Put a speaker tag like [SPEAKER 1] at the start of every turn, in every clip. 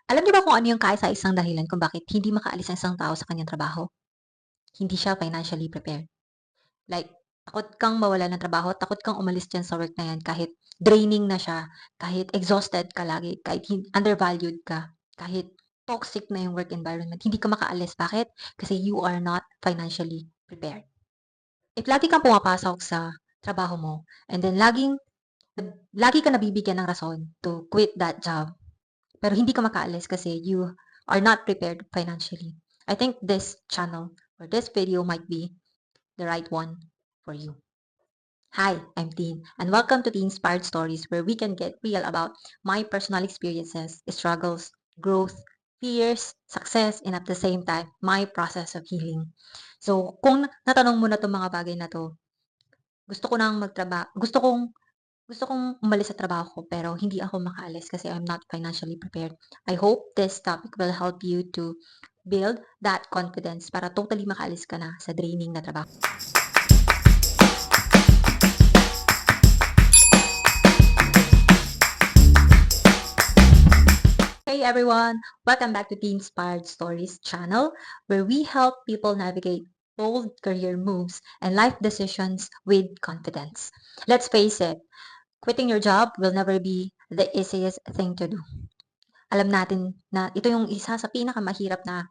[SPEAKER 1] Alam niyo ba kung ano yung kaisa-isang dahilan kung bakit hindi makaalis ang isang tao sa kanyang trabaho? Hindi siya financially prepared. Like, takot kang mawalan ng trabaho, takot kang umalis diyan sa work na yan kahit draining na siya, kahit exhausted ka lagi, kahit undervalued ka, kahit toxic na yung work environment, hindi ka makaalis. Bakit? Kasi you are not financially prepared. If lagi kang pumapasok sa trabaho mo and then lagi ka nabibigyan ng rason to quit that job, pero hindi ka makaalis kasi you are not prepared financially. I think this channel or this video might be the right one for you. Hi, I'm Teen, and welcome to Teen Inspired Stories, where we can get real about my personal experiences, struggles, growth, fears, success, and at the same time, my process of healing. So, kung natanong mo na itong mga bagay na to, gusto ko nang gusto kong umalis sa trabaho ko pero hindi ako makaalis kasi I'm not financially prepared. I hope this topic will help you to build that confidence para totally makaalis ka na sa draining na trabaho. Hey everyone! Welcome back to Teen Inspired Stories channel, where we help people navigate bold career moves and life decisions with confidence. Let's face it, quitting your job will never be the easiest thing to do. Alam natin na ito yung isa sa pinakamahirap na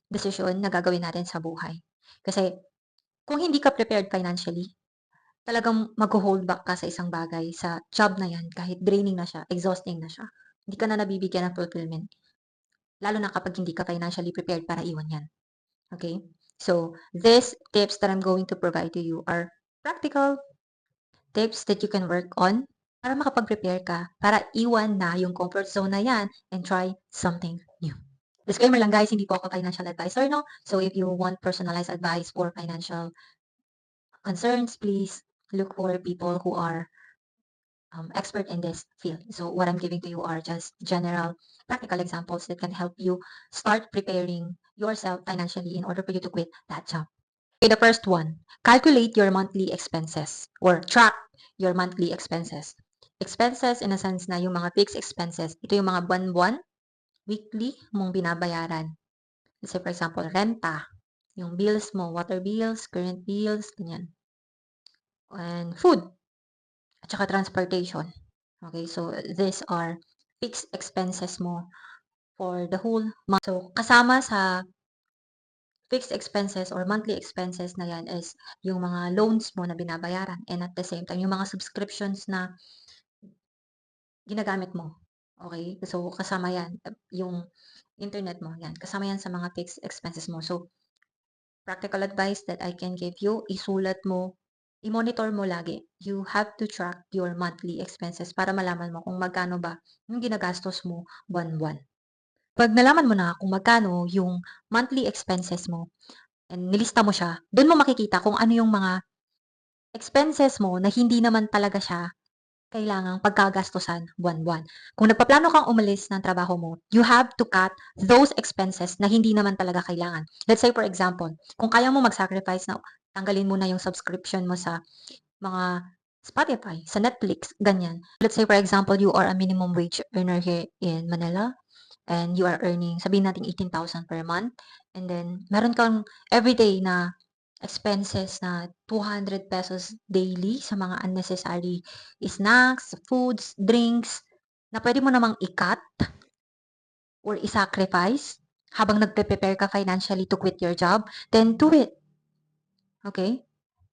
[SPEAKER 1] desisyon na gagawin natin sa buhay. Kasi kung hindi ka prepared financially, talagang magho-hold back ka sa isang bagay, sa job na yan, kahit draining na siya, exhausting na siya. Hindi ka na nabibigyan ng fulfillment. Lalo na kapag hindi ka financially prepared para iwan yan. Okay? So, these tips that I'm going to provide to you are practical tips that you can work on para makapag-prepare ka, para iwan na yung comfort zone na yan and try something new. Disclaimer lang guys, hindi po ako financial advisor, no? So if you want personalized advice for financial concerns, please look for people who are expert in this field. So what I'm giving to you are just general practical examples that can help you start preparing yourself financially in order for you to quit that job. Okay, the first one, calculate your monthly expenses or track your monthly expenses. Expenses in a sense na yung mga fixed expenses, ito yung mga buwan-buwan, weekly mong binabayaran. Let's say for example, renta, yung bills mo, water bills, current bills, ganyan. And food, at saka transportation. Okay, so these are fixed expenses mo for the whole month. So kasama sa fixed expenses or monthly expenses na yan is yung mga loans mo na binabayaran and at the same time, yung mga subscriptions na ginagamit mo. Okay? So, kasama yan. Yung internet mo, yan. Kasama yan sa mga fixed expenses mo. So, practical advice that I can give you, isulat mo, i-monitor mo lagi. You have to track your monthly expenses para malaman mo kung magkano ba yung ginagastos mo buwan-buwan. Pag nalaman mo na kung magkano yung monthly expenses mo and nilista mo siya, doon mo makikita kung ano yung mga expenses mo na hindi naman talaga siya kailangang pagkagastusan buwan-buwan. Kung nagpaplano kang umalis ng trabaho mo, you have to cut those expenses na hindi naman talaga kailangan. Let's say for example, kung kaya mo mag-sacrifice na tanggalin mo na yung subscription mo sa mga Spotify, sa Netflix, ganyan. Let's say for example, you are a minimum wage earner here in Manila and you are earning, sabihin natin 18,000 per month, and then meron kang everyday na expenses na 200 pesos daily sa mga unnecessary snacks, foods, drinks, na pwede mo namang i-cut or i-sacrifice habang nagpe-prepare ka financially to quit your job, then do it. Okay?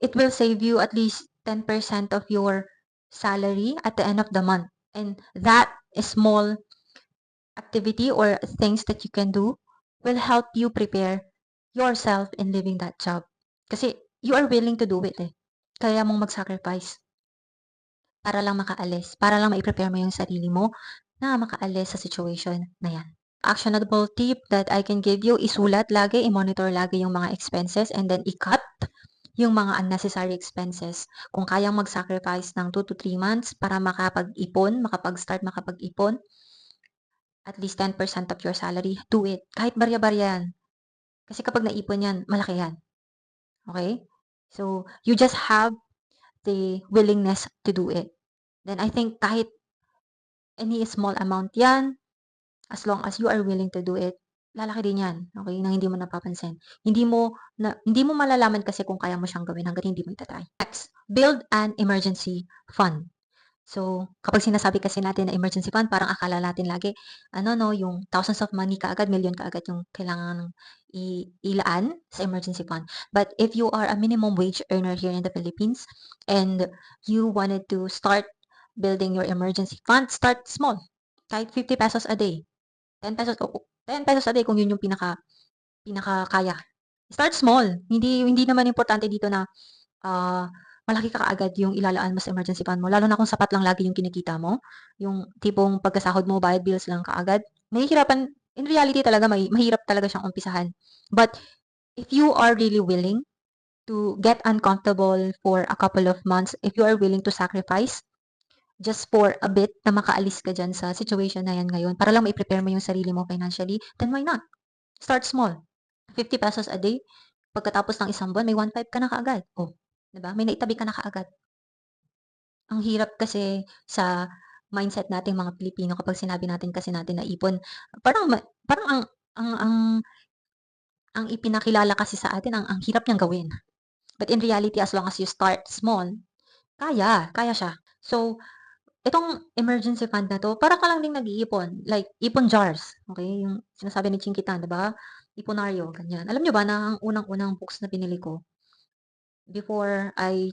[SPEAKER 1] It will save you at least 10% of your salary at the end of the month. And that small activity or things that you can do will help you prepare yourself in leaving that job. Kasi you are willing to do it eh. Kaya mong mag-sacrifice para lang makaalis, para lang ma-prepare mo yung sarili mo na makaalis sa situation na yan. Actionable tip that I can give you, isulat lagi, i-monitor lagi yung mga expenses and then i-cut yung mga unnecessary expenses. Kung kayang mag-sacrifice ng 2 to 3 months para makapag-ipon, makapag-start, makapag-ipon, at least 10% of your salary, do it. Kahit barya-barya yan. Kasi kapag naipon yan, malaki yan. Okay? So, you just have the willingness to do it. Then I think kahit any small amount yan, as long as you are willing to do it, lalaki din 'yan, okey, nang hindi mo napapansin. Hindi mo malalaman kasi kung kaya mo siyang gawin hangga't hindi mo ita-try. Next, build an emergency fund. So, kapag sinasabi kasi natin na emergency fund, parang akala natin lagi ano 'no, yung thousands of money kaagad, milyon kaagad yung kailangang ilaan sa emergency fund. But if you are a minimum wage earner here in the Philippines and you wanted to start building your emergency fund, start small. Kahit ₱50 a day, ₱10 o ₱10 a day kung yun yung pinakakaya. Start small. Hindi hindi naman importante dito na malaki ka kaagad yung ilalaan mo sa emergency fund mo, lalo na kung sapat lang lagi yung kinikita mo, yung tipong pagkasahod mo bayad bills lang kaagad. Mahihirapan in reality talaga mahirap talaga siyang umpisahan. But if you are really willing to get uncomfortable for a couple of months, if you are willing to sacrifice just for a bit na makaalis ka diyan sa situation na yan ngayon para lang mai-prepare mo yung sarili mo financially, then why not? Start small. ₱50 a day, pagkatapos ng isang buwan may 1,500 ka na kaagad. Oh, 'di ba? May naitabi ka na kaagad. Ang hirap kasi sa mindset nating mga Pilipino kapag sinabi natin kasi natin na ipon, parang ang ipinakilala kasi sa atin ang hirap niyang gawin. But in reality, as long as you start small, kaya siya. So, itong emergency fund na 'to, para ka lang ding nag-iipon, like ipon jars, okey? Yung sinasabi ni Chinkitan, 'di ba? Iponaryo, ganyan. Alam niyo ba na ang unang-unang books na binili ko before I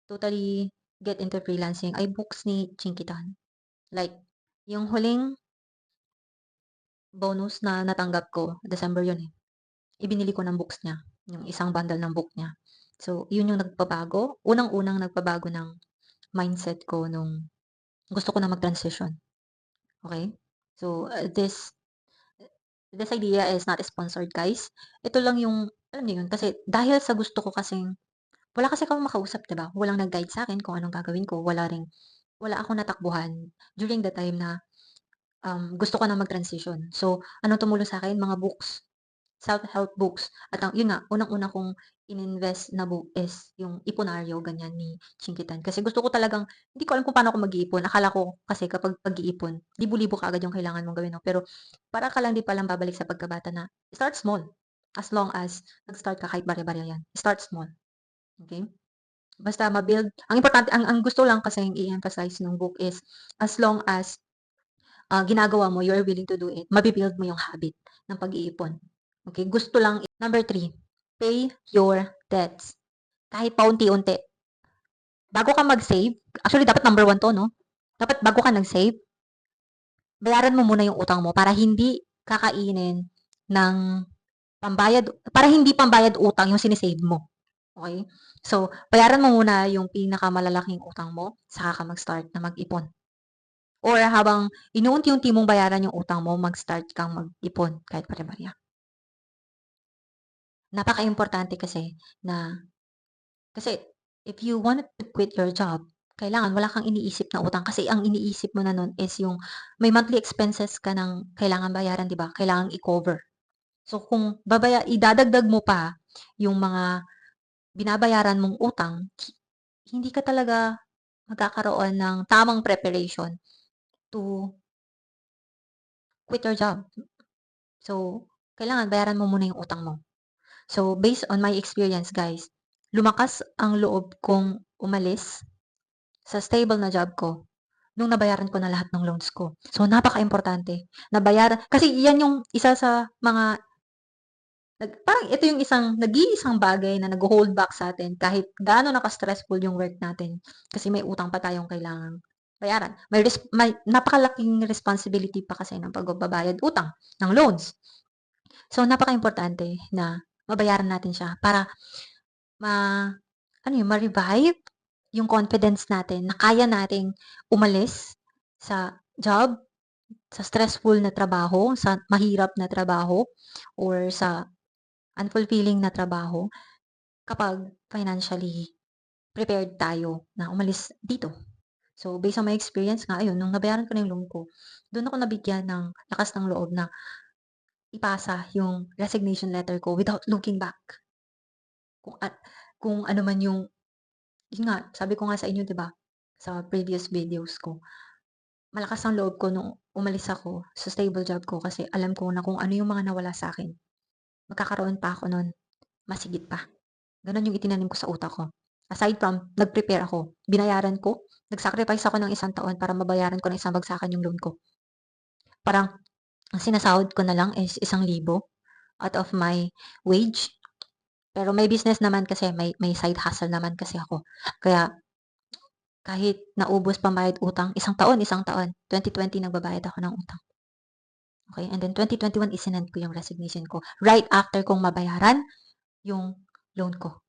[SPEAKER 1] totally get into freelancing ay books ni Chinkitan. Like, yung huling bonus na natanggap ko, December yun, eh, ibinili ko ng books niya, yung isang bundle ng book niya. So, yun yung nagpabago, unang-unang nagpabago ng mindset ko nung gusto ko na mag-transition, okey? So, this idea is not sponsored, guys. Ito lang yung alam niyo yun, kasi dahil sa gusto ko kasing wala kasi akong makausap, 'di ba? Walang nag-guide sa'kin kung anong gagawin ko, wala akong natakbuhan during the time na gusto ko na mag-transition. So, anong tumulong sa'kin, mga books, self-help books at ang yun nga, unang-una kong ininvest na book is yung Iponaryo, ganyan, ni Chinkitan. Kasi gusto ko talagang hindi ko alam kung paano ako mag-iipon. Akala ko kasi kapag pag-iipon, libo-libo kaagad yung kailangan mong gawin 'no, pero para ka lang din palang babalik sa pagkabata na start small. As long as nag-start ka kahit barya-barya yan, start small, okey? Basta ma-build ang importante ang gusto lang kasing i-emphasize nung book is as long as ginagawa mo, you are willing to do it, mabi-build mo yung habit ng pag-iipon. Okay, gusto lang number 3, pay your debts. Kahit paunti-unti. Bago ka mag-save, actually dapat number 1 'to 'no, dapat bago ka nag-save, bayaran mo muna yung utang mo para hindi kakainin ng para hindi pambayad utang yung sine-save mo, okey? So, bayaran mo muna yung pinakamalalaking utang mo, saka ka mag-start na mag-ipon. Or habang inuunti-unti mong bayaran yung utang mo, mag-start kang mag-ipon kahit pare-barya. Napakaimportante kasi na kasi if you wanted to quit your job, kailangan wala kang iniisip na utang kasi ang iniisip mo na nun is yung may monthly expenses ka ng kailangan bayaran, 'di ba? Kailangang i-cover. So, kung idadagdag mo pa yung mga binabayaran mong utang, hindi ka talaga magkakaroon ng tamang preparation to quit your job. So, kailangan bayaran mo muna yung utang mo. So, based on my experience guys, lumakas ang loob kong umalis sa stable na job ko nung nabayaran ko na lahat ng loans ko. So, napakaimportante. Nabayaran kasi 'yan yung isa sa mga parang ito yung nag-iisang bagay na nagho-hold back sa'tin kahit gaano na ka-stressful yung work natin kasi may utang pa tayong kailangang bayaran. May napakalaking responsibility pa kasi ng pagbabayad utang ng loans. So, napakaimportante na mabayaran natin siya para ma ano yun, ma-revive yung confidence natin na kaya nating umalis sa job, sa stressful na trabaho, sa mahirap na trabaho, or sa unfulfilling na trabaho kapag financially prepared tayo na umalis dito. So, based on my experience nga, ayun, nung nabayaran ko na yung loan ko, dun ako nabigyan ng lakas ng loob na ipasa yung resignation letter ko without looking back. Kung at kung ano man yung yun nga, sabi ko nga sa inyo 'di ba, sa previous videos ko, malakas ang loob ko nung umalis ako sa stable job ko kasi alam ko na kung ano yung mga nawala sa akin, magkakaroon pa ako nun mas higit pa. Gano'n yung itinanim ko sa utak ko. Aside from nag-prepare ako, binayaran ko, nag-sacrifice ako ng isang taon para mabayaran ko ng isang bagsakan yung loan ko. Parang ang sinasahod ko na lang is 1,000 out of my wage. Pero may business naman kasi, may side hustle naman kasi ako. Kaya kahit naubos pambayad utang, isang taon, 2020 nagbabayad ako ng utang. Okay, and then 2021 isinend ko yung resignation ko right after kong mabayaran yung loan ko.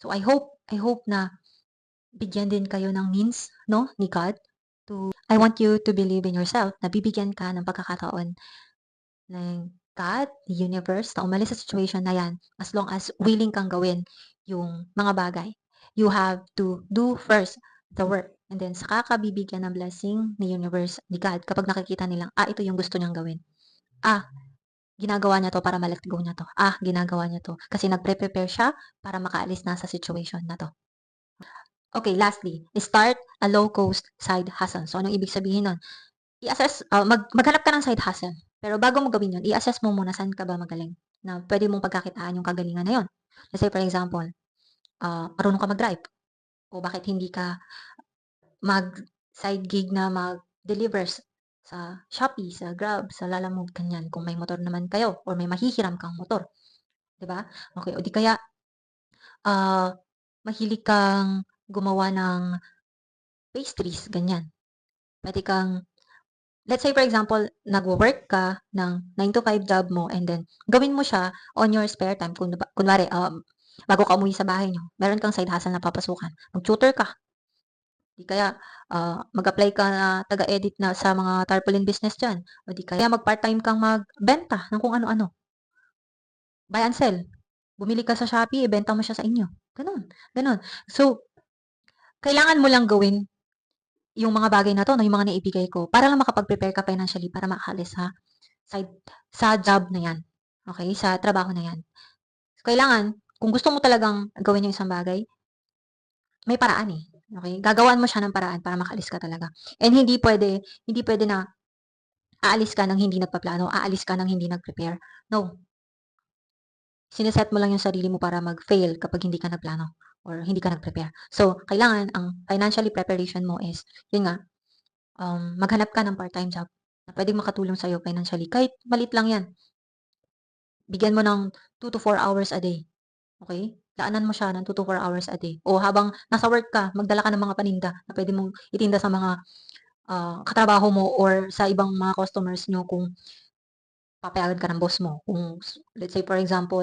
[SPEAKER 1] So I hope na bigyan din kayo ng means, no, ni God to I want you to believe in yourself na bibigyan ka ng pagkakataon ng God, the universe, na umalis sa situation na yan as long as willing kang gawin yung mga bagay. You have to do first the work and then saka ka bibigyan ng blessing ni universe, ni God kapag nakikita nilang, ito yung gusto niyang gawin. Ginagawa niya to para ma-let go niya to. Ginagawa niya to kasi nagpre-prepare siya para makaalis na sa situation na to. Okay, lastly, start a low-cost side hustle. So, anong ibig sabihin nun? I-assess, maghanap ka ng side hustle. Pero bago mo gawin yun, i-assess mo muna saan ka ba magaling na pwede mong pagkakitaan yung kagalingan na yun. Let's say, for example, marunong ka mag-drive o bakit hindi ka mag-side gig na mag-delivers sa Shopee, sa Grab, sa Lalamove, ganyan, kung may motor naman kayo or may mahihiram kang motor. 'Di ba? Okay, o di kaya, mahilig kang gumawa ng pastries, ganyan. Puwede kang let's say for example, nagwo-work ka ng 9 to 5 job mo and then gawin mo siya on your spare time. Kunwari, bago ka umuwi sa bahay niyo, meron kang side hustle na papasukan, mag-tutor ka. Di kaya, mag-apply ka na taga-edit na sa mga tarpaulin business diyan o di kaya mag-part-time kang magbenta ng kung ano-ano. Buy and sell. Bumili ka sa Shopee, ibenta mo siya sa inyo. Gano'n, gano'n. So, kailangan mo lang gawin yung mga bagay na 'to 'no, yung mga naibigay ko para lang makapag-prepare ka financially para makaalis side sa job na 'yan, okey, sa trabaho na 'yan. Kailangan kung gusto mo talagang gawin yung isang bagay, may paraan, okey? Gagawan mo siya ng paraan para makaalis ka talaga and hindi puwede na aalis ka ng hindi nagpaplano, aalis ka ng hindi nag-prepare. No, sine-set mo lang yung sarili mo para mag-fail kapag hindi ka nagplano or hindi ka nag-prepare. So, kailangan ang financially preparation mo is, yun nga, maghanap ka ng part-time job na puwedeng makatulong sa'yo financially kahit maliit lang 'yan. Bigyan mo ng 2 to 4 hours a day, okey? Daanan mo siya ng 2 to 4 hours a day o habang nasa work ka, magdala ka ng mga paninda na puwede mong itinda sa mga, katrabaho mo or sa ibang mga customers niyo kung papayagan ka ng boss mo. Kung let's say for example,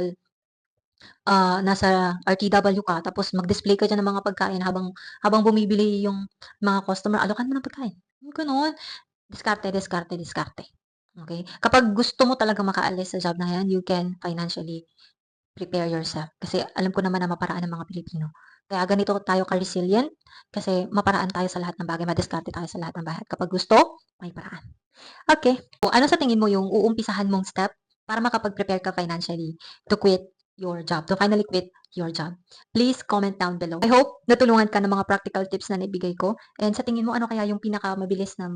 [SPEAKER 1] nasa RTW ka tapos mag-display ka diyan ng mga pagkain habang habang bumibili yung mga customer, alokan mo ng pagkain, yung gano'n. Diskarte, diskarte, diskarte, okey? Kapag gusto mo talagang makaalis sa job na 'yan, you can financially prepare yourself. Kasi alam ko naman na maparaan ang mga Pilipino. Kaya ganito tayo ka-resilient kasi maparaan tayo sa lahat ng bagay, madiskarte tayo sa lahat ng bagay. Kapag gusto, may paraan. Okey, o ano sa tingin mo yung uumpisahan mong step para makapag-prepare ka financially to quit your job, to finally quit your job? Please comment down below. I hope natulungan ka ng mga practical tips na naibigay ko and sa tingin mo ano kaya yung pinakamabilis na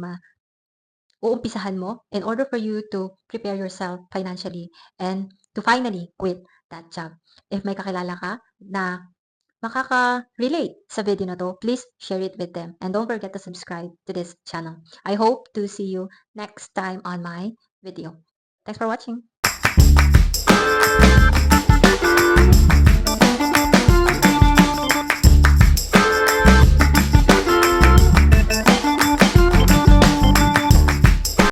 [SPEAKER 1] uumpisahan mo in order for you to prepare yourself financially and to finally quit that job. If may kakilala ka na makaka-relate sa video na to, please share it with them. And don't forget to subscribe to this channel. I hope to see you next time on my video. Thanks for watching.